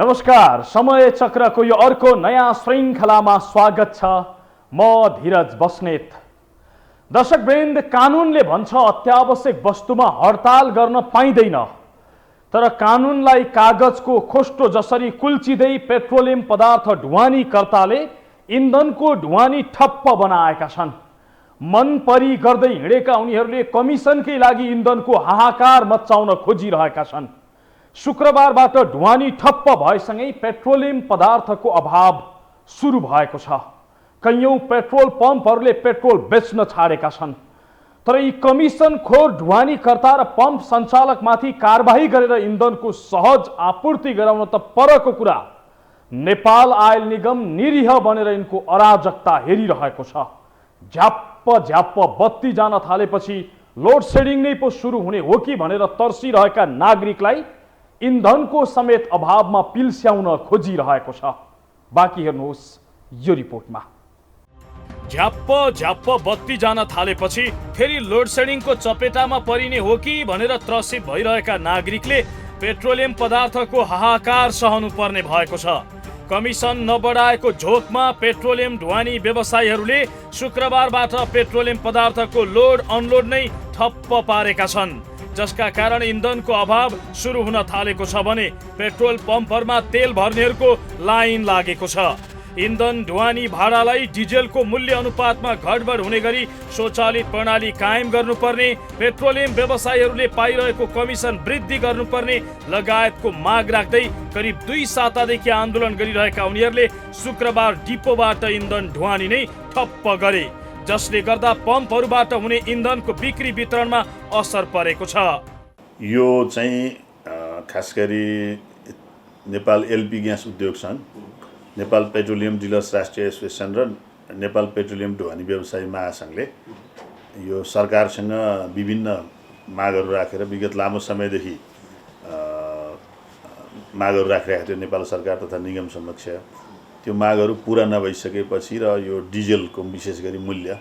नमस्कार, समय चक्रको यो अर्को नयाँ श्रृङ्खलामा स्वागत छ। म धीरज बस्नेत। दर्शकवृन्द, कानुनले भन्छ अत्यावश्यक वस्तुमा हडताल गर्न पाइँदैन, तर कानुनलाई कागजको खोस्टो जसरी कुल्चिँदै पेट्रोलियम पदार्थ ढुवानीकर्ताले इन्धनको ढुवानी ठप्प बनाएका छन्। मन परी गर्दै हिँडेका उनीहरूले कमिसनकै लागि इन्धनको हाहाकार मचाउन खोजिरहेका छन्। शुक्रबारबाट ढुवानी ठप्प भएसँगै पेट्रोलियम पदार्थको अभाव सुरु भएको छ। कैयौं पेट्रोल पम्पहरूले पेट्रोल बेच्न छाडेका छन्। तर यी कमिसनखोर ढुवानीकर्ता र पम्प सञ्चालकमाथि कारबाही गरेर इन्धनको सहज आपूर्ति गराउन त परको कुरा, नेपाल आयल निगम निरीह बनेर यिनको अराजकता हेरिरहेको छ। झ्याप्प बत्ती जान थालेपछि लोड सेडिङ नै पो सुरु हुने हो कि भनेर तर्सिरहेका नागरिकलाई इन्धनको समेत अभावमा पिल्स्याउन खोजिरहेको छ। बाँकी हेर्नुहोस् यो रिपोर्टमा। झ्याप्प बत्ती जान थालेपछि फेरि लोड सेडिङको चपेटामा परिने हो कि भनेर त्रसित भइरहेका नागरिकले पेट्रोलियम पदार्थको हाहाकार सहनु पर्ने भएको छ। कमिसन नबढाएको झोकमा पेट्रोलियम ढुवानी व्यवसायीहरूले शुक्रबारबाट पेट्रोलियम पदार्थको लोड अनलोड नै ठप्प पारेका छन्, जसका कारण इन्धनको अभाव सुरु हुन थालेको छ भने पेट्रोल पम्पहरूमा तेल भर्नेहरूको लाइन लागेको छ। इन्धन ढुवानी भाडालाई डिजेलको मूल्य अनुपातमा गडबड हुने गरी स्वचालित प्रणाली कायम गर्नुपर्ने, पेट्रोलियम व्यवसायीहरूले पाइरहेको कमिसन वृद्धि गर्नुपर्ने लगायतको माग राख्दै करिब 2 सातादेखि आन्दोलन गरिरहेका उनीहरूले शुक्रबार डिपोबाट इन्धन ढुवानी नै ठप्प गरे, जसले गर्दा पम्पहरूबाट हुने इन्धनको बिक्री वितरणमा असर परेको छ। यो चाहिँ खास गरी नेपाल एलपी ग्यास उद्योग सङ्घ, नेपाल पेट्रोलियम डिलर्स राष्ट्रिय एसोसिएसन र नेपाल पेट्रोलियम ढुवानी व्यवसायी महासङ्घले यो सरकारसँग विभिन्न मागहरू राखेर विगत लामो समयदेखि मागहरू राखिरहेको थियो नेपाल सरकार तथा निगम समक्ष। त्यो मागहरू पुरा नभइसकेपछि र यो डिजेलको विशेष गरी मूल्य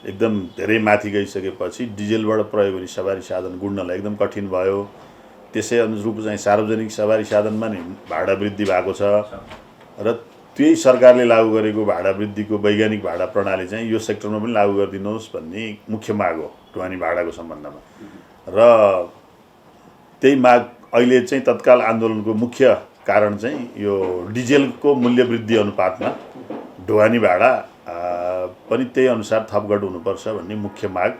एकदम धेरै माथि गइसकेपछि डिजेलबाट प्रयोग हुने सवारी साधन गुड्नलाई एकदम कठिन भयो। त्यसै अनुरूप चाहिँ सार्वजनिक सवारी साधनमा नि भाडा वृद्धि भएको छ र त्यही सरकारले लागू गरेको भाडा वृद्धिको वैज्ञानिक भाडा प्रणाली चाहिँ यो सेक्टरमा पनि लागू गरिदिनुहोस् भन्ने मुख्य माग हो ढुवानी भाडाको सम्बन्धमा। र त्यही माग अहिले चाहिँ तत्काल आन्दोलनको मुख्य कारण चाहिँ यो डिजेलको मूल्य वृद्धि अनुपातमा ढुवानी भाडा पनि त्यही अनुसार थपघट हुनुपर्छ भन्ने मुख्य माग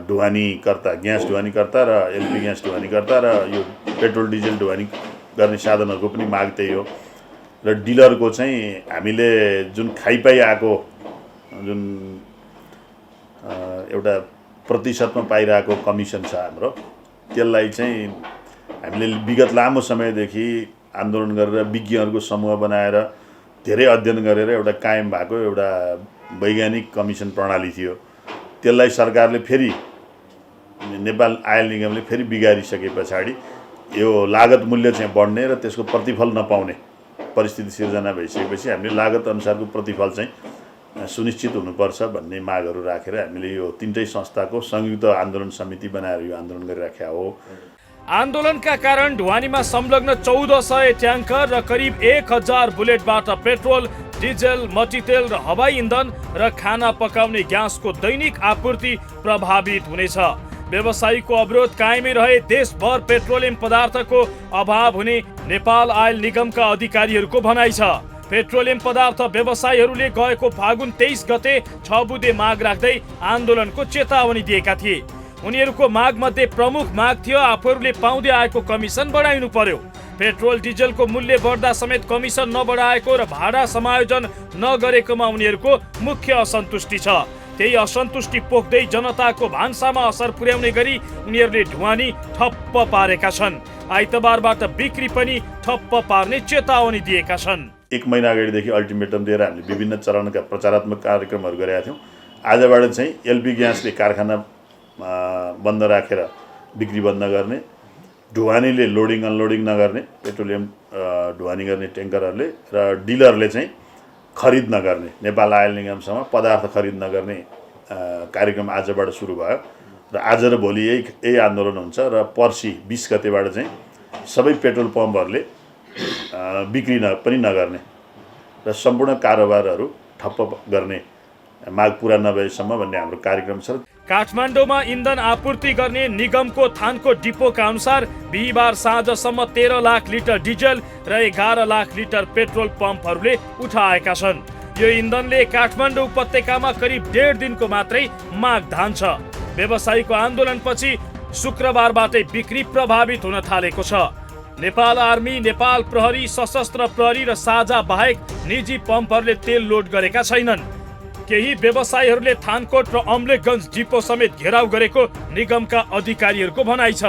ढुवानीकर्ता, ग्यास ढुवानीकर्ता र एलपी ग्यास ढुवानीकर्ता र यो पेट्रोल डिजेल ढुवानी गर्ने साधनहरूको पनि माग त्यही हो। र डिलरको चाहिँ हामीले जुन खाइपाइ आएको जुन एउटा प्रतिशतमा पाइरहेको कमिसन छ हाम्रो, त्यसलाई चाहिँ हामीले विगत लामो समयदेखि आन्दोलन गरेर विज्ञहरूको समूह बनाएर धेरै अध्ययन गरेर एउटा कायम भएको एउटा वैज्ञानिक कमिसन प्रणाली थियो। त्यसलाई सरकारले फेरि नेपाल आयल निगमले फेरि बिगारिसके पछाडि यो लागत मूल्य चाहिँ बढ्ने र त्यसको प्रतिफल नपाउने परिस्थिति सिर्जना भइसकेपछि हामीले लागत अनुसारको प्रतिफल चाहिँ सुनिश्चित हुनुपर्छ भन्ने मागहरू राखेर हामीले यो तीनटै संस्थाको संयुक्त आन्दोलन समिति बनाएर यो आन्दोलन गरिराखेका हो। आन्दोलनका कारण ढुवानीमा संलग्न 1400 ट्याङ्कर र करिब 1000 बुलेटबाट पेट्रोल, डिजेल, मट्टीतेल र हवाई इन्धन र खाना पकाउने ग्यासको दैनिक आपूर्ति प्रभावित हुनेछ। व्यवसायीको अवरोध कायमै रहे देशभर पेट्रोलियम पदार्थको अभाव हुने नेपाल आयल निगमका अधिकारीहरूको भनाइ छ। पेट्रोलियम पदार्थ व्यवसायीहरूले गएको फागुन 23 गते 6 बुँदे माग राख्दै आन्दोलनको चेतावनी दिएका थिए। उनीहरूको माग मध्ये प्रमुख माग थियो आफूहरूले पाउँदै आएको कमिसन बढाइनु पर्यो। पेट्रोल डिजेलको मूल्य बढ्दा समेत कमिसन नबढाएको र भाडा समायोजन नगरेकोमा उनीहरूको मुख्य असन्तुष्टि छ। त्यही असन्तुष्टि पोख्दै जनताको भान्सामा असर पुर्याउने गरी उनीहरूले ढुवानी ठप्प पारेका छन्। आइतबारबाट बिक्री पनि ठप्प पार्ने चेतावनी दिएका छन्। 1 महिना अगाडिदेखि अल्टिमेटम दिएर हामीले विभिन्न चरणका प्रचारात्मक कार्यक्रमहरू गरेका थियौँ। आजबाट चाहिँ एलपी ग्यासले कारखाना बन्द राखेर बिक्री बन्द गर्ने, ढुवानीले लोडिङ अनलोडिङ नगर्ने, पेट्रोलियम ढुवानी गर्ने ट्याङ्करहरूले र डिलरले चाहिँ खरिद नगर्ने, नेपाल आयल निगमसँग पदार्थ खरिद नगर्ने कार्यक्रम आजबाट सुरु भयो र आज र भोलि यही आन्दोलन हुन्छ र पर्सि 20 गतेबाट चाहिँ सबै पेट्रोल पम्पहरूले बिक्री पनि नगर्ने र सम्पूर्ण कारोबारहरू ठप्प गर्ने माग पुरा नभएसम्म भन्ने हाम्रो कार्यक्रम छ। काठमाडौँमा इन्धन आपूर्ति गर्ने निगमको थानको डिपोका अनुसार बिहिबार साँझसम्म 13 लाख लिटर डिजल र 11 लाख लिटर पेट्रोल पम्पहरूले उठाएका छन्। यो इन्धनले काठमाडौँ उपत्यकामा करिब 1.5 दिनको मात्रै माग धान्छ। व्यवसायीको आन्दोलनपछि शुक्रबारबाटै बिक्री प्रभावित हुन थालेको छ। नेपाल आर्मी, नेपाल प्रहरी, सशस्त्र प्रहरी र साझा बाहेक निजी पम्पहरूले तेल लोड गरेका छैनन्। केही व्यवसायीहरूले थानकोट र अम्लेखगञ्ज डिपो समेत घेराउ गरेको निगमका अधिकारीहरूको भनाइ छ।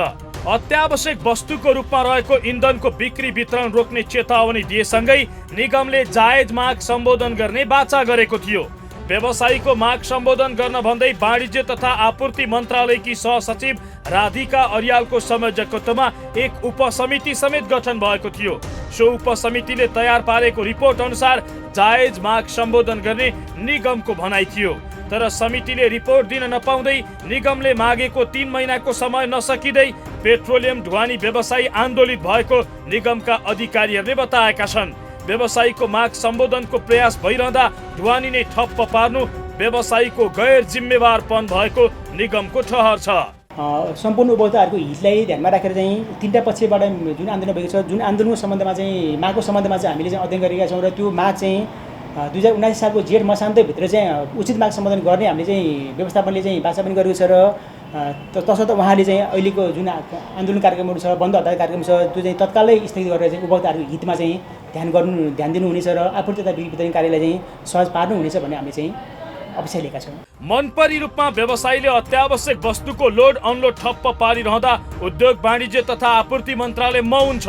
अत्यावश्यक वस्तुको रूपमा रहेको इन्धनको बिक्री वितरण रोक्ने चेतावनी दिएसँगै निगमले जायज माग सम्बोधन गर्ने वाचा गरेको थियो। व्यवसायीको माग सम्बोधन गर्न भन्दै वाणिज्य तथा आपूर्ति मन्त्रालयकी सहसचिव राधिका अर्यालको संयोजकत्वमा एक उपसमिति समेत गठन भएको थियो। सो उपसमितिले तयार पारेको रिपोर्ट अनुसार जायज माग सम्बोधन गर्ने निगमको भनाइ थियो। तर समितिले रिपोर्ट दिन नपाउँदै निगमले मागेको 3 महिनाको समय नसकिँदै पेट्रोलियम ढुवानी व्यवसायी आन्दोलित भएको निगमका अधिकारीहरूले बताएका छन्। व्यवसायीको माग सम्बोधनको प्रयास भइरहँदा ढुवानी नै ठप्प पार्नु व्यवसायीको गैर जिम्मेवारपन भएको निगमको ठहर छ। सम्पूर्ण उपभोक्ताहरूको हितलाई ध्यानमा राखेर चाहिँ 3टा पक्षबाट जुन आन्दोलन भएको छ, जुन आन्दोलनको सम्बन्धमा चाहिँ मागको सम्बन्धमा चाहिँ हामीले चाहिँ अध्ययन गरेका छौँ र त्यो माग चाहिँ 2019 सालको जेठ मसान्तभित्र चाहिँ उचित माग सम्बोधन गर्ने हामीले चाहिँ व्यवस्थापनले चाहिँ वाचा पनि गरेको छ। र तसर्थ उहाँले चाहिँ अहिलेको जुन आन्दोलन कार्यक्रमहरू छ, बन्द हडताल कार्यक्रम छ, त्यो चाहिँ तत्कालै स्थगित गरेर चाहिँ उपभोक्ताहरूको हितमा चाहिँ ध्यान दिनुहुनेछ र आपूर्ति तथा बिक्री वितरण कार्यलाई चाहिँ सहज पार्नुहुनेछ भन्ने हामीले चाहिँ अपेक्षा लिएका छौँ। मनपरी रूपमा व्यवसायीले अत्यावश्यक वस्तुको लोड अनलोड ठप्प पारिरहँदा उद्योग वाणिज्य तथा आपूर्ति मन्त्रालय मौन छ।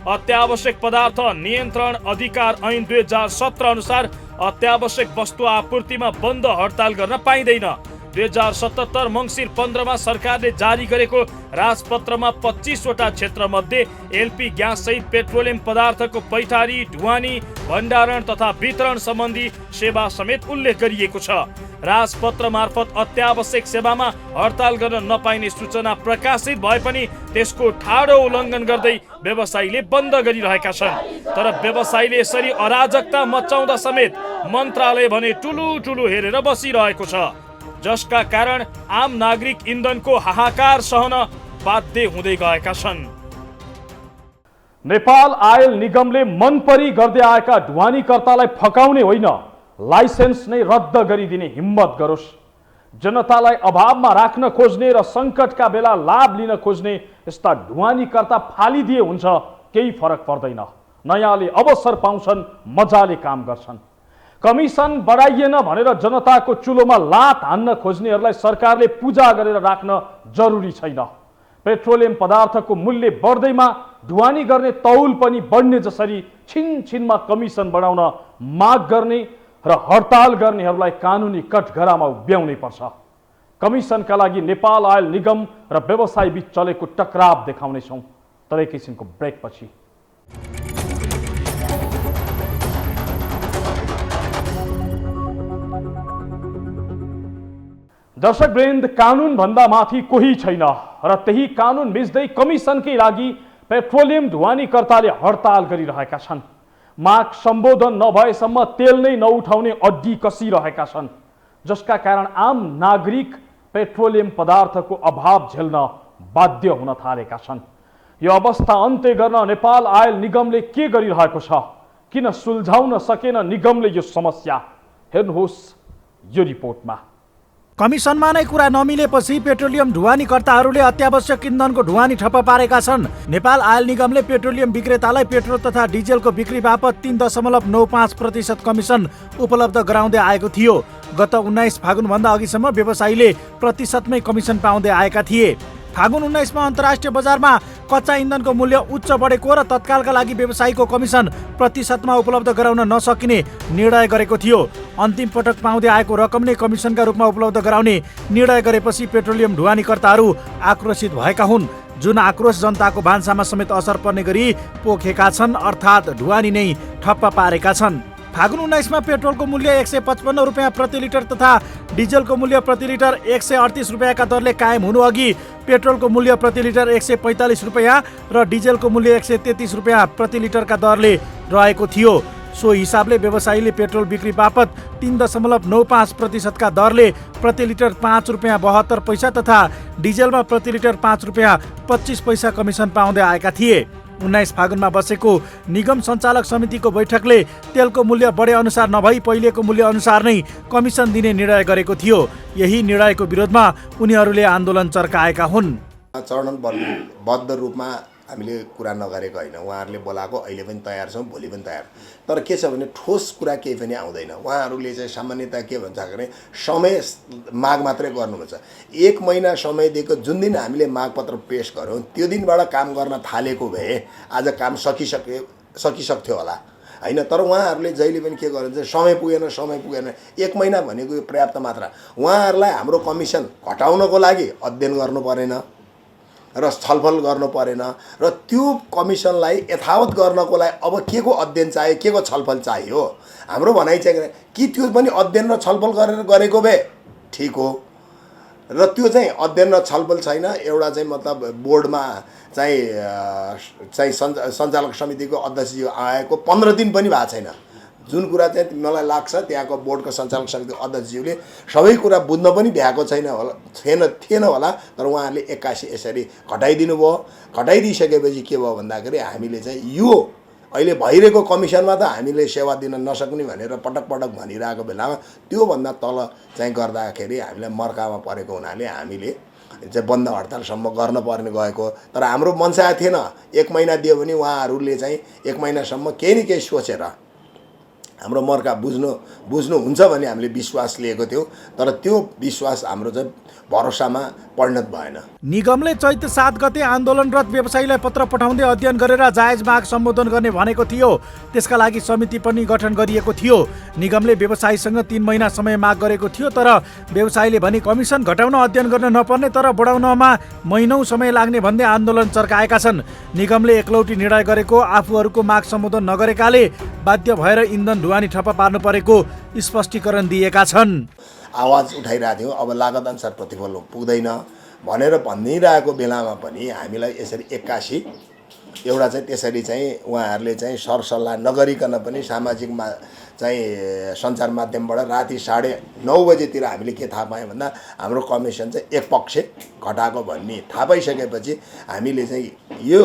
अत्यावश्यक पदार्थ नियन्त्रण अधिकार ऐन 2017 अनुसार अत्यावश्यक वस्तु आपूर्तिमा बन्द हडताल गर्न पाइँदैन। 2077 मङ्सिर 15 मा सरकारले जारी गरेको राजपत्रमा 25 वटा क्षेत्रमध्ये एलपी ग्यास सहित पेट्रोलियम पदार्थको पैठारी, ढुवानी, भण्डारण तथा वितरण सम्बन्धी सेवा समेत उल्लेख गरिएको छ। राजपत्र मार्फत अत्यावश्यक सेवामा हडताल गर्न नपाइने सूचना प्रकाशित भए पनि त्यसको ठाडो उल्लङ्घन गर्दै व्यवसायीले बन्द गरिरहेका छन्। तर व्यवसायीले यसरी अराजकता मचाउँदा समेत मन्त्रालय भने ठुलो हेरेर बसिरहेको छ, जसका कारण आम नागरिक इन्धनको हाहाकार सहन बाध्य हुँदै गएका छन्। नेपाल आयल निगमले मनपरी गर्दै आएका ढुवानीकर्तालाई फकाउने होइन, लाइसेन्स नै रद्द गरिदिने हिम्मत गरोस्। जनतालाई अभावमा राख्न खोज्ने र सङ्कटका बेला लाभ लिन खोज्ने यस्ता ढुवानीकर्ता फालिदिए हुन्छ, केही फरक पर्दैन। नयाँले अवसर पाउँछन्, मजाले काम गर्छन्। कमिसन बढाइएन भनेर जनताको चुलोमा लात हान्न खोज्नेहरूलाई सरकारले पूजा गरेर राख्न जरुरी छैन। पेट्रोलियम पदार्थको मूल्य बढ्दैमा ढुवानी गर्ने तौल पनि बढ्ने जसरी छिनछिनमा कमिसन बढाउन माग गर्ने र हडताल गर्नेहरूलाई कानुनी कठघरामा उभ्याउनै पर्छ। कमिसनका लागि नेपाल आयल निगम र व्यवसायी बीच चलेको टकराव देखाउनेछौँ तर एकैछिनको ब्रेकपछि। दर्शकवृन्द, कानुन भन्दा माथि कोही छैन र त्यही कानुन मिच्दै कमिसनकै लागि पेट्रोलियम ढुवानीकर्ताले हडताल गरिरहेका छन्। माग सम्बोधन नभएसम्म तेल नै नउठाउने अड्डी कसिरहेका छन्, जसका कारण आम नागरिक पेट्रोलियम पदार्थको अभाव झेल्न बाध्य हुन थालेका छन्। यो अवस्था अन्त्य गर्न नेपाल आयल निगमले के गरिरहेको छ? किन सुल्झाउन सकेन निगमले यो समस्या? हेर्नुहोस् यो रिपोर्टमा। कमिसनमा नै कुरा नमिलेपछि पेट्रोलियम ढुवानीकर्ताहरूले अत्यावश्यक इन्धनको ढुवानी ठप्प पारेका छन्। नेपाल आयल निगमले पेट्रोलियम विक्रेतालाई पेट्रोल तथा डिजेलको बिक्री बापत 3.95% कमिसन उपलब्ध गराउँदै आएको थियो। गत 19 फागुनभन्दा अघिसम्म व्यवसायीले प्रतिशतमै कमिसन पाउँदै आएका थिए। फागुन 19 मा अन्तर्राष्ट्रिय बजारमा कच्चा इन्धनको मूल्य उच्च बढेको र तत्कालका लागि व्यवसायीको कमिसन प्रतिशतमा उपलब्ध गराउन नसकिने निर्णय गरेको थियो। अन्तिम पटक पाउँदै आएको रकम नै कमिसनका रूपमा उपलब्ध गराउने निर्णय गरेपछि पेट्रोलियम ढुवानीकर्ताहरू आक्रोशित भएका हुन्, जुन आक्रोश जनताको भान्सामा समेत असर पर्ने गरी पोखेका छन्, अर्थात् ढुवानी नै ठप्प पारेका छन्। फागुन 19मा पेट्रोलको मूल्य 155 रुपियाँ प्रति लिटर तथा डिजलको मूल्य प्रति लिटर 138 रुपियाँका दरले कायम हुनु अघि पेट्रोलको मूल्य प्रति लिटर 145 रुपियाँ र डिजलको मूल्य 133 रुपियाँ प्रति लिटरका दरले रहेको थियो। सो हिसाबले व्यवसायीले पेट्रोल बिक्री बापत 3.95% दरले प्रति लिटर 5 रुपियाँ 72 पैसा तथा डिजलमा प्रति लिटर 5 रुपियाँ 25 पैसा कमिसन पाउँदै आएका थिए। 19 फागुनमा बसेको निगम सञ्चालक समितिको बैठकले तेलको मूल्य बढे अनुसार नभई पहिलेको मूल्य अनुसार नै कमिसन दिने निर्णय गरेको थियो। यही निर्णयको विरोधमा उनीहरूले आन्दोलन चर्काएका हुन्। चरणबद्ध रूपमा हामीले कुरा नगरेको होइन, उहाँहरूले बोलाएको अहिले पनि तयार छौँ, भोलि पनि तयार। तर के छ भने ठोस कुरा केही पनि आउँदैन। उहाँहरूले चाहिँ सामान्यतया के भन्छ भने समय माग मात्रै गर्नुहुन्छ। 1 महिना समय दिएको, जुन दिन हामीले मागपत्र पेश गऱ्यौँ त्यो दिनबाट काम गर्न थालेको भए आज काम सकिसक्थ्यो होला होइन। तर उहाँहरूले जहिले पनि के गर्नुहुन्छ, समय पुगेन। 1 महिना भनेको पर्याप्त मात्रा। उहाँहरूलाई हाम्रो कमिसन घटाउनको लागि अध्ययन गर्नु परेन र छलफल गर्नु परेन र त्यो कमिसनलाई यथावत गर्नको लागि अब के को अध्ययन चाहियो, के को छलफल चाहियो। हाम्रो भनाइ चाहिँ कि त्यो पनि अध्ययन र छलफल गरेको भए ठिक हो र त्यो चाहिँ अध्ययन र छलफल छैन। एउटा चाहिँ मतलब बोर्डमा चाहिँ सञ्चालक समितिको अध्यक्षज्यू आएको 15 दिन पनि भएको छैन। जुन कुरा चाहिँ मलाई लाग्छ त्यहाँको बोर्डको सञ्चालक समितिको अध्यक्षज्यूले सबै कुरा बुझ्न पनि भ्याएको थिएन होला। तर उहाँहरूले 81 यसरी घटाइदिनु भयो। घटाइदिइसकेपछि के भयो भन्दाखेरि हामीले चाहिँ यो अहिले भइरहेको कमिसनमा त हामीले सेवा दिन नसक्ने भनेर पटक भनिरहेको बेलामा त्योभन्दा तल चाहिँ गर्दाखेरि हामीलाई मर्कामा परेको हुनाले हामीले चाहिँ बन्द हडतालसम्म गर्न पर्ने गएको। तर हाम्रो मनसा थिएन 1 महिना दियो भने उहाँहरूले चाहिँ 1 महिनासम्म केही न केही सोचेर हाम्रो मर्का बुझ्नुहुन्छ भन्ने हामीले विश्वास लिएको थियौँ। तर त्यो विश्वास हाम्रो चाहिँ भरोसामा परिणत भएन। निगमले चैत 7 गते आन्दोलनरत व्यवसायीलाई पत्र पठाउँदै अध्ययन गरेर जायज माग सम्बोधन गर्ने भनेको थियो। त्यसका लागि समिति पनि गठन गरिएको थियो। निगमले व्यवसायीसँग 3 महिना समय माग गरेको थियो। तर व्यवसायीले भने कमिसन घटाउन अध्ययन गर्न नपर्ने तर बढाउनमा महिनौँ समय लाग्ने भन्दै आन्दोलन चर्काएका छन्। निगमले एकलौटी निर्णय गरेको आफूहरूको माग सम्बोधन नगरेकाले बाध्य भएर इन्धन ढुवानी ठप्प पार्नु परेको स्पष्टीकरण दिएका छन्। आवाज उठाइरहेको थियौँ, अब लागत अनुसार प्रतिफल पुग्दैन भनेर भनिरहेको बेलामा पनि हामीलाई यसरी 81 एउटा चाहिँ त्यसरी चाहिँ उहाँहरूले चाहिँ सरसल्लाह नगरिकन पनि सामाजिकमा चाहिँ सञ्चार माध्यमबाट राति 9:30 बजेतिर हामीले के थाहा पायौँ भन्दा हाम्रो कमिसन चाहिँ एकपक्ष घटाएको भन्ने थाहा पाइसकेपछि हामीले चाहिँ यो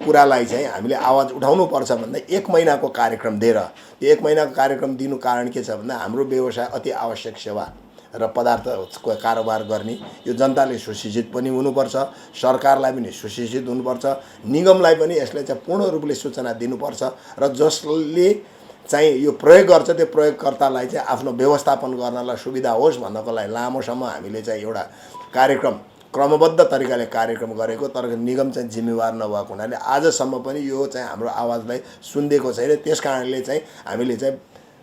कुरालाई चाहिँ हामीले आवाज उठाउनुपर्छ भन्दा 1 महिनाको कार्यक्रम दिएर त्यो 1 महिनाको कार्यक्रम दिनु कारण के छ भन्दा हाम्रो व्यवसाय अति आवश्यक सेवा र पदार्थको कारोबार गर्ने यो जनताले सुशिक्षित पनि हुनुपर्छ, सरकारलाई पनि सुशिक्षित हुनुपर्छ, निगमलाई पनि यसले चाहिँ पूर्ण रूपले सूचना दिनुपर्छ र जसले चाहिँ यो प्रयोग गर्छ त्यो प्रयोगकर्तालाई चाहिँ आफ्नो व्यवस्थापन गर्नलाई सुविधा होस् भन्नको लागि लामोसम्म हामीले चाहिँ एउटा कार्यक्रम क्रमबद्ध तरिकाले कार्यक्रम गरेको। तर निगम चाहिँ जिम्मेवार नभएको हुनाले आजसम्म पनि यो चाहिँ हाम्रो आवाजलाई सुनिदिएको छैन। त्यस कारणले चाहिँ हामीले चाहिँ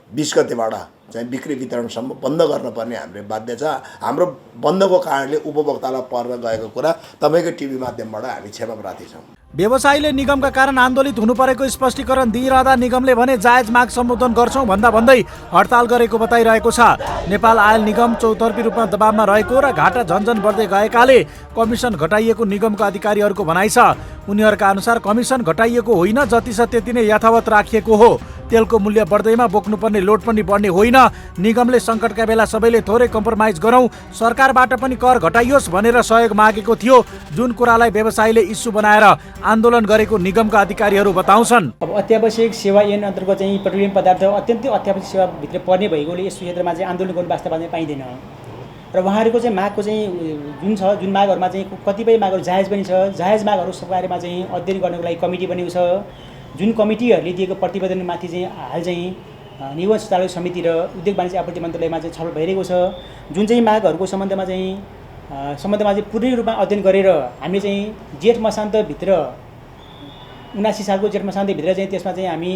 20 गतेबाट चाहिँ बिक्री वितरणसम्म बन्द गर्नुपर्ने हाम्रो बाध्य छ। हाम्रो बन्दको कारणले उपभोक्तालाई पर्न गएको कुरा तपाईँको टिभी माध्यमबाट हामी क्षमा प्रार्थी छौँ। व्यवसायीले निगमका कारण आन्दोलित हुनु परेको स्पष्टीकरण दिइरहँदा निगमले भने जायज माग सम्बोधन गर्छौँ भन्दै हडताल गरेको बताइरहेको छ। नेपाल आयल निगम चौतर्फी रूपमा दबावमा रहेको र घाटा झन्झन बढ्दै गएकाले कमिसन घटाइएको निगमका अधिकारीहरूको भनाइ छ। उनीहरूका अनुसार कमिसन घटाइएको होइन, जति छ त्यति नै यथावत राखिएको हो। तेलको मूल्य बढ्दैमा बोक्नुपर्ने लोड पनि बढ्ने होइन। निगमले सङ्कटका बेला सबैले थोरै कम्प्रोमाइज गरौँ, सरकारबाट पनि कर घटाइयोस् भनेर सहयोग मागेको थियो। जुन कुरालाई व्यवसायीले इस्यु बनाएर आन्दोलन गरेको निगमका अधिकारीहरू बताउँछन्। अब अत्यावश्यक सेवा ऐन अन्तर्गत चाहिँ पेट्रोलियम पदार्थ अत्यन्तै अत्यावश्यक सेवाभित्र पर्ने भएकोले यस क्षेत्रमा चाहिँ आन्दोलन गर्नु वास्तवमा चाहिँ पाइँदैन। र उहाँहरूको चाहिँ मागको चाहिँ जुन मागहरूमा चाहिँ कतिपय मागहरू जायज पनि छ। जायज मागहरू बारेमा चाहिँ अध्ययन गर्नको लागि कमिटी बनेको छ। जुन कमिटीहरूले दिएको प्रतिवेदनमाथि चाहिँ हाल चाहिँ निगम सञ्चालक समिति र उद्योग वाणिज्य आपूर्ति मन्त्रालयमा चाहिँ छलफल भइरहेको छ। जुन चाहिँ मागहरूको सम्बन्धमा चाहिँ पूर्ण रूपमा अध्ययन गरेर हामीले चाहिँ जेठ मसान्तभित्र 79 सालको जेठ मसान्तभित्र चाहिँ त्यसमा चाहिँ हामी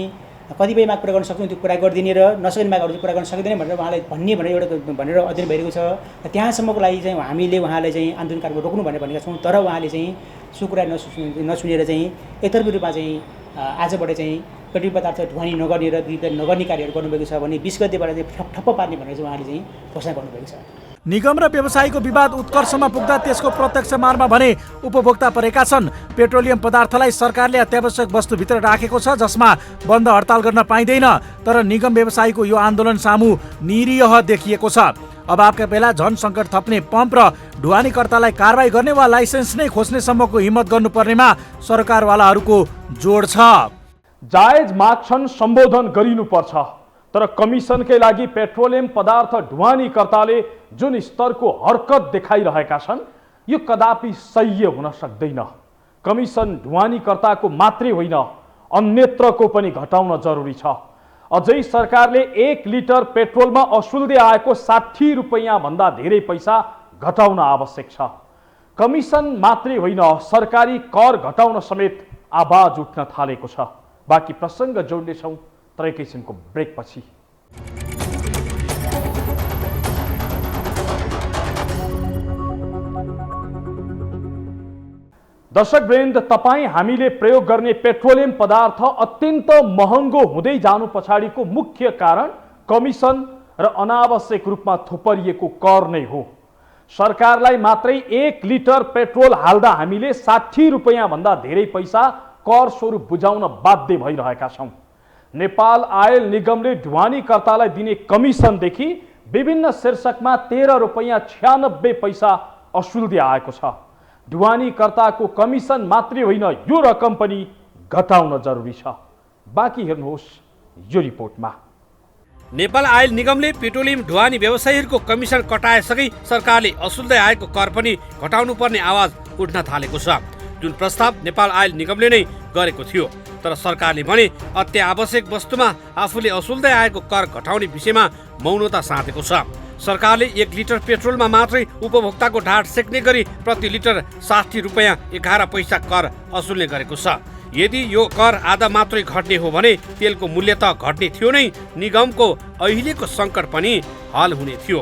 कतिपय माग पुरा गर्न सक्छौँ, त्यो पुरा गरिदिने र नसक्ने मागहरू चाहिँ पुरा गर्न सकिँदैन भनेर उहाँलाई भनेर अध्ययन भइरहेको छ। र त्यहाँसम्मको लागि चाहिँ हामीले उहाँलाई चाहिँ आन्दोलन कार्यक्रम रोक्नु भनेर भनेका छौँ। तर उहाँले चाहिँ सो कुरा नसुनेर चाहिँ एकतर्फी रूपमा चाहिँ आजबाट चाहिँ पेट्रोलियम पदार्थ ढुवानी नगर्ने र नगर्ने कार्यहरू गर्नुभएको छ भने 20 गतेबाट चाहिँ ठप्प पार्ने भनेर चाहिँ उहाँले चाहिँ घोषणा गर्नुभएको छ। निगम र व्यवसायीको विवाद उत्कर्षमा पुग्दा त्यसको प्रत्यक्ष मारमा भने उपभोक्ता परेका छन्। पेट्रोलियम पदार्थलाई सरकारले अत्यावश्यक वस्तुभित्र राखेको छ जसमा बन्द हडताल गर्न पाइँदैन, तर निगम व्यवसायीको यो आन्दोलन सामु निरीह देखिएको छ। अभावका बेला झन सङ्कट थप्ने पम्प र ढुवानीकर्तालाई कारबाही गर्ने वा लाइसेन्स नै खोज्नेसम्मको हिम्मत गर्नुपर्नेमा सरकारवालाहरूको जोड छ। जायज माग छन्, सम्बोधन गरिनुपर्छ, तर कमिसनकै लागि पेट्रोलियम पदार्थ ढुवानीकर्ताले जुन स्तरको हरकत देखाइरहेका छन् यो कदापि सह्य हुन सक्दैन। कमिसन ढुवानीकर्ताको मात्रै होइन, अन्यत्रको पनि घटाउन जरुरी छ। अझै सरकारले 1 लिटर पेट्रोलमा असुल्दै आएको 60 रुपैयाँ भन्दा धेरै पैसा घटाउन आवश्यक छ। कमिसन मात्रै होइन, सरकारी कर घटाउन समेत आवाज उठ्न थालेको छ। बाँकी प्रसङ्ग जोड्नेछौँ तर एकैछिनको ब्रेकपछि। दर्शकवृन्द, तपाईँ हामीले प्रयोग गर्ने पेट्रोलियम पदार्थ अत्यन्त महँगो हुँदै जानु पछाडिको मुख्य कारण कमिसन र अनावश्यक रूपमा थुपरिएको कर नै हो। सरकारलाई मात्रै 1 लिटर पेट्रोल हाल्दा हामीले 60 रुपैयाँ भन्दा धेरै पैसा कर स्वरूप बुझाउन बाध्य भइरहेका छौँ। नेपाल आयल निगमले ढुवानीकर्तालाई दिने कमिसनदेखि विभिन्न शीर्षकमा 13 रुपैयाँ 96 पैसा असुल्दै आएको छ। ढुवानीकर्ताको कमिसन मात्रै होइन, यो रकम पनि घटाउन जरुरी छ। बाँकी हेर्नुहोस् यो रिपोर्टमा। नेपाल आयल निगमले पेट्रोलियम ढुवानी व्यवसायीहरूको कमिसन कटाएसँगै सरकारले असुल्दै आएको कर पनि घटाउनु पर्ने आवाज उठ्न थालेको छ, जुन प्रस्ताव नेपाल आयल निगमले नै गरेको थियो। तर सरकारले भने अत्यावश्यक वस्तुमा आफूले असुल्दै आएको कर घटाउने विषयमा मौनता साधेको छ। सरकारले 1 लिटर पेट्रोलमा मात्रै उपभोक्ताको ढाड सेक्ने गरी प्रति लिटर 60 रुपैयाँ 11 पैसा कर असुल्ने गरेको छ। यदि यो कर आधा मात्रै घट्ने हो भने तेलको मूल्य त घट्ने थियो नै, निगमको अहिलेको सङ्कट पनि हल हुने थियो।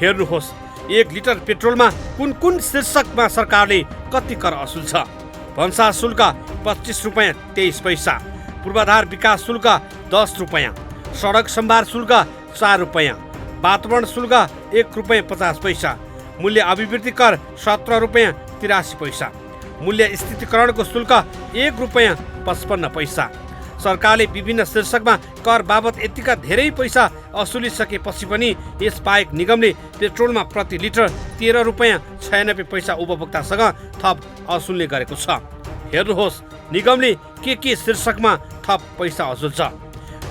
हेर्नुहोस् 1 लिटर पेट्रोलमा कुन कुन शीर्षकमा सरकारले कति कर असुल्छ। भन्सार शुल्क 25 रुपैयाँ 23 पैसा, पूर्वाधार विकास शुल्क 10 रुपैयाँ, सडक सम्भार शुल्क 4 रुपैयाँ, वातावरण शुल्क 1 रुपैयाँ 50 पैसा, मूल्य अभिवृद्धि कर 17 रुपैयाँ 83 पैसा, मूल्य स्थितीकरणको शुल्क 1 रुपैयाँ 55 पैसा। सरकारले विभिन्न शीर्षकमा कर बाबत यतिका धेरै पैसा असुलिसकेपछि पनि यसबाहेक निगमले पेट्रोलमा प्रति लिटर 13 रुपैयाँ 96 पैसा उपभोक्तासँग थप असुल्ने गरेको छ। हेर्नुहोस् निगमले के शीर्षकमा थप पैसा असुल्छ।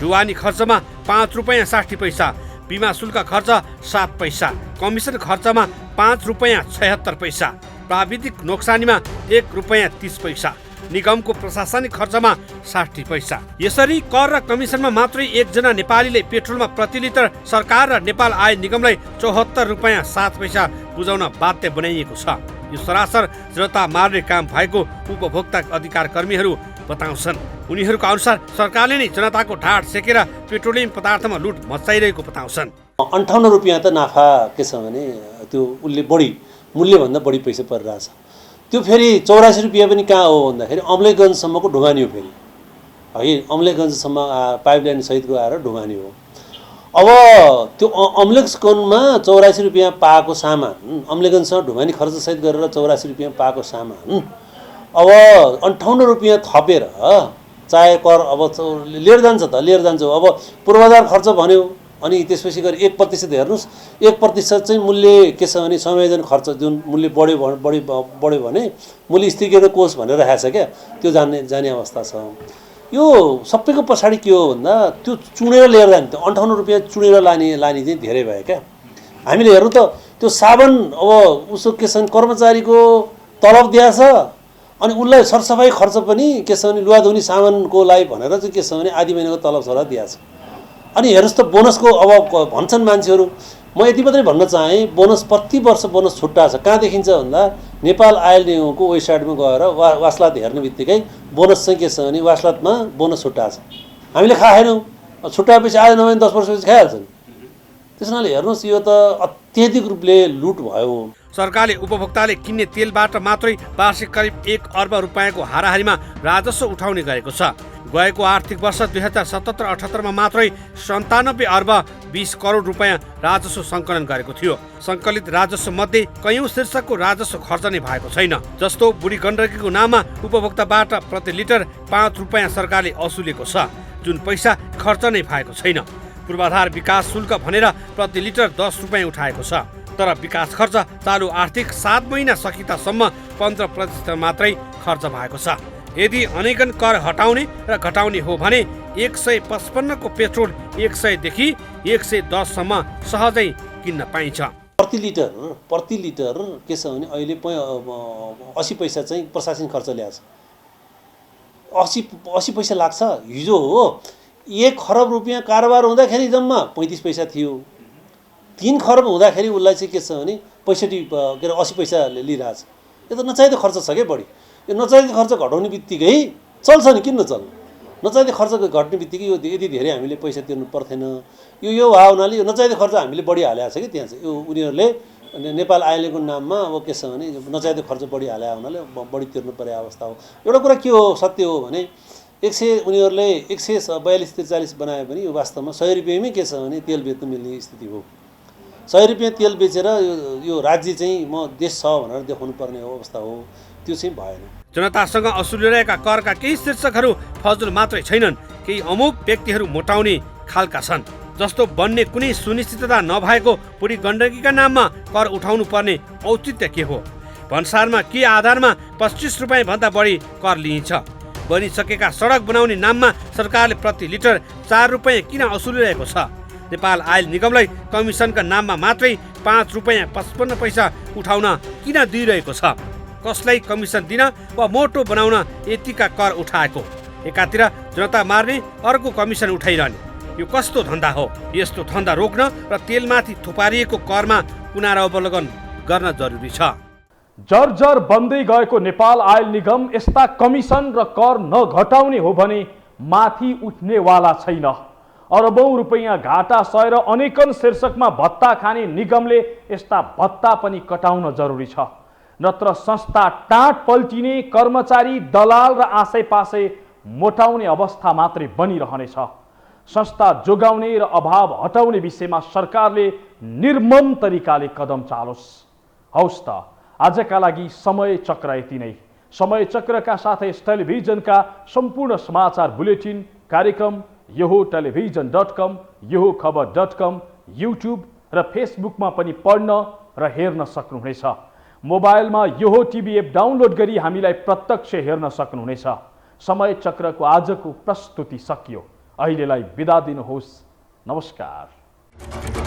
ढुवानी खर्चमा 5 रुपैयाँ 60 पैसा, बिमा शुल्क खर्च 7 पैसा, कमिसन खर्चमा 5 रुपैयाँ 76 पैसा, प्राविधिक नोक्सानीमा 1 रुपैयाँ 30 पैसा, निगमको प्रशासनिक खर्चमा 60 पैसा। यसरी कर र कमिसनमा मात्रै एकजना नेपालीले पेट्रोलमा प्रति लिटर सरकार र नेपाल आयल निगमलाई 74 रुपैयाँ 7 पैसा बुझाउन बाध्य बनाइएको छ। यो सरासर जनता मार्ने काम भएको उपभोक्ता अधिकार कर्मीहरू बताउँछन्। उनीहरूका अनुसार सरकारले नै जनताको ढाड सेकेर पेट्रोलियम पदार्थमा लुट मचाइरहेको बताउँछन्। 58 रुपैयाँ त नाफा के छ भने त्यो उसले बढी मूल्यभन्दा बढी पैसा परिरहेछ। त्यो फेरि 84 रुपैयाँ पनि कहाँ हो भन्दाखेरि अम्लेखगञ्जसम्मको ढुवानी हो। फेरि है अम्लेखगञ्जसम्म पाइपलाइन सहितको आएर ढुवानी हो। अब त्यो अम्लेखगञ्जमा 84 रुपैयाँ पाएको सामान, अम्लेखगञ्जसँग ढुवानी खर्च सहित गरेर 84 रुपैयाँ पाएको सामान अब 58 रुपैयाँ थपेर चाहे कर अब लिएर जान्छ त लिएर जान्छ। अब पूर्वाधार खर्च भन्यो अनि त्यसपछि गरी 1% हेर्नुहोस्, 1% चाहिँ मूल्य के छ भने संयोजन खर्च जुन मूल्य बढ्यो भने मूल्य स्थिरीकरण कोष भनेर राखेको छ क्या, त्यो जाने अवस्था छ। यो सबैको पछाडि के हो भन्दा त्यो चुनेर लिएर जाने, त्यो 58 रुपैयाँ चुनेर लाने चाहिँ धेरै भयो क्या। हामीले हेर्नु त त्यो साबन अब उसो के छ भने कर्मचारीको तलब दिएछ अनि उसलाई सरसफाइ खर्च पनि के छ भने लुगा धुने सामानको लागि भनेर चाहिँ के छ भने आधी महिनाको तलब सर दिएछ। अनि हेर्नुहोस् त बोनसको अब भन्छन् मान्छेहरू, म यति मात्रै भन्न चाहेँ बोनस प्रति वर्ष बोनस छुट्टा छ। कहाँ देखिन्छ भन्दा नेपाल आयल निगमको वेबसाइटमा गएर वासलात हेर्ने बित्तिकै बोनस चाहिँ के छ भने वासलातमा बोनस छुट्टा छ। हामीले खाएनौँ, छुट्टाएपछि आज नभए 10 वर्षपछि खाइहाल्छन्। त्यस कारणले हेर्नुहोस् यो त अत्यधिक रूपले लुट भयो। सरकारले उपभोक्ताले किन्ने तेलबाट मात्रै वार्षिक करिब 1 अर्ब रुपैयाँको हाराहारीमा राजस्व उठाउने गरेको छ। गएको आर्थिक वर्ष 2077-78 मात्रै 97 अर्ब 20 करोड रुपियाँ राजस्व सङ्कलन गरेको थियो। सङ्कलित राजस्व मध्ये कयौं शीर्षकको राजस्व खर्च नै भएको छैन। जस्तो बुढी गण्डकीको नाममा उपभोक्ताबाट प्रति लिटर 5 रुपियाँ सरकारले असुलेको छ, जुन पैसा खर्च नै भएको छैन। पूर्वाधार विकास शुल्क भनेर प्रति लिटर 10 रुपियाँ उठाएको छ, तर विकास खर्च चालु आर्थिक 7 महिना सकितासम्म 15% मात्रै खर्च भएको छ। यदि अनेकन कर हटाउने र घटाउने हो भने 155 को पेट्रोल 100 देखि 110 सम्म सहजै किन्न पाइन्छ। प्रति लिटर के छ भने अहिले 80 पैसा चाहिँ प्रशासन खर्च ल्याएको छ। 80 पैसा लाग्छ। हिजो हो 1 खरब रुपियाँ कारोबार हुँदाखेरि जम्मा 35 पैसा थियो। 3 खरब हुँदाखेरि उसलाई चाहिँ के छ भने 80 पैसा लिइरहेछ। यो त नचाहिँदो खर्च छ क्या बढी। यो नचाहिँदो खर्च घटाउने बित्तिकै चल्छ नि, किन नचल्नु? नचाहिँदो खर्च घट्ने बित्तिकै यो यति धेरै हामीले पैसा तिर्नु पर्थेन। यो भए हुनाले यो नचाहिँदो खर्च हामीले बढी हालेको छ कि त्यहाँ चाहिँ यो उनीहरूले नेपाल आइलेको नाममा अब के छ भने नचाहिँदो खर्च बढी हालेको हुनाले बढी तिर्नु पर्ने अवस्था हो। एउटा कुरा के हो, सत्य हो भने 100 उनीहरूले 142-43 बनायो भने यो वास्तवमा 100 रुपियाँमै के छ भने तेल बेच्नु मिल्ने स्थिति हो। 100 रुपियाँ तेल बेचेर यो राज्य चाहिँ म देश छ भनेर देखाउनु पर्ने अवस्था हो, त्यो चाहिँ भएन। जनतासँग असुलिरहेका करका केही शीर्षकहरू फजुल मात्रै छैनन्, केही अमुक व्यक्तिहरू मोटाउने खालका छन्। जस्तो बन्ने कुनै सुनिश्चितता नभएको बुढी गण्डकीका नाममा कर उठाउनु पर्ने औचित्य के हो? भन्सारमा के आधारमा 25 रुपियाँ भन्दा बढी कर लिइन्छ? बनिसकेका सडक बनाउने नाममा सरकारले प्रति लिटर 4 रुपियाँ किन असुलिरहेको छ? नेपाल आयल निगमलाई कमिसनका नाममा मात्रै 5 रुपियाँ 55 पैसा उठाउन किन दिइरहेको छ? कसलाई कमिसन दिन वा मोटो बनाउन यतिका कर उठाएको? एकातिर जनता मार्ने, अर्को कमिसन उठाइरहने, यो कस्तो धन्दा हो? यस्तो धन्दा रोक्न र तेलमाथि थुपारिएको करमा पुनरावलोकन गर्न जरुरी छ। जर्जर बन्दै गएको नेपाल आयल निगम यस्ता कमिसन र कर नघटाउने हो भने माथि उठ्नेवाला छैन। अरबौं रुपैयाँ घाटा सहेर अनेकन शीर्षकमा भत्ता खाने निगमले यस्ता भत्ता पनि कटाउन जरुरी छ, नत्र संस्था टाँट पल्टिने, कर्मचारी दलाल र आसैपासै मोटाउने अवस्था मात्रै बनिरहनेछ। संस्था जोगाउने र अभाव हटाउने विषयमा सरकारले निर्मम तरिकाले कदम चालोस्। हौस् त, आजका लागि समय चक्र यति नै। समय चक्रका साथै टेलिभिजनका सम्पूर्ण समाचार बुलेटिन, कार्यक्रम यो टेलिभिजन.com, यो खबर.com, युट्युब र फेसबुकमा पनि पढ्न र हेर्न सक्नुहुनेछ। मोबाइलमा यो टिभी एप डाउनलोड गरी हामीलाई प्रत्यक्ष हेर्न सक्नुहुनेछ। समय चक्रको आजको प्रस्तुति सकियो। अहिलेलाई बिदा दिनुहोस्। नमस्कार।